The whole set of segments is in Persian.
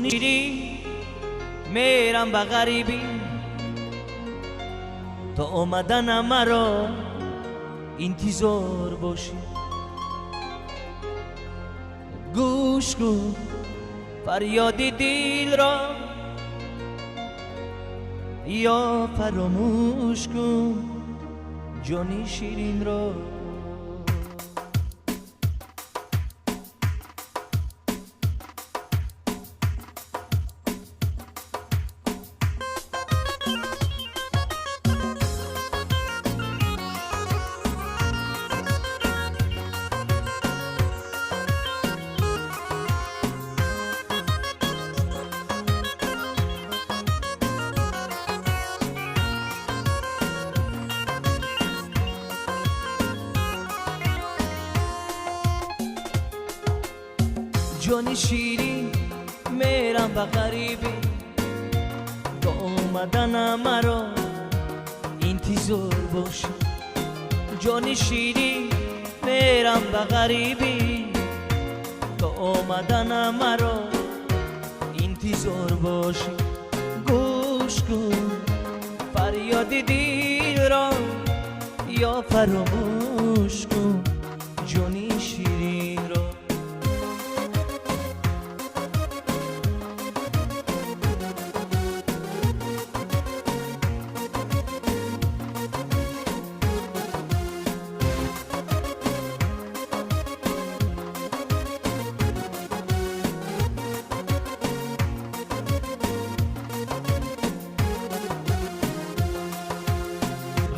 میری میرم به غریبی تا اومدن مرا انتظار باشی. گوش کن فریاد دل را یا فراموش کن جان شیرین را. جان شیرین میرم به غریبی تا اومدن مرا انتظار باشی. جان شیرین میرم به غریبی تا اومدن مرا انتظار باشی. گوش کن فریاد دل را یا فراموش کن جان شیرین را.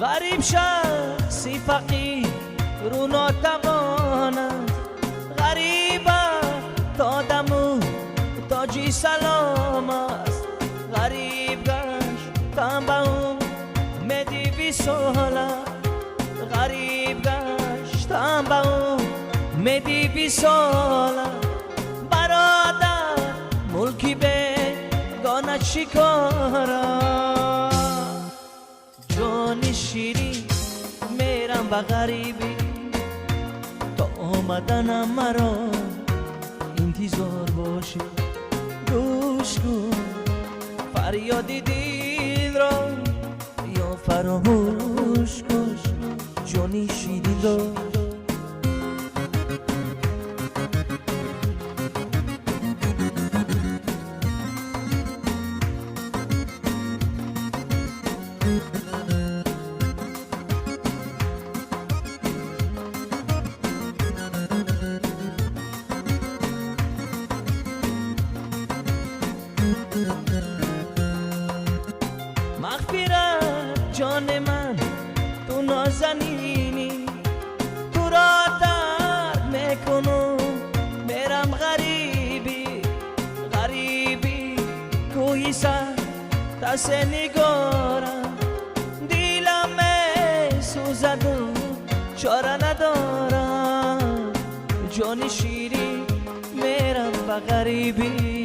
غریب شخصی فقیر رو ناتواند، غریب تا دمو تاجی سلام است. غریب گشت تن به امیدی وصاله، غریب گشت تن به امیدی وصاله. برادر ملکی بیگانه چیکاره؟ جان شیرین میرم به غریبی تا آمدن مرا انتظار باشی. گوش کن فریاد دل را یا فراموش کن جان شیرین را. مغفرت جان من تو نازنینی، تو را درد میکنم میرم غریبی. غریبی کوهی سر دست نگارم، دیلم میسوزد و چاره ندارم. جان شیرین میرم به غریبی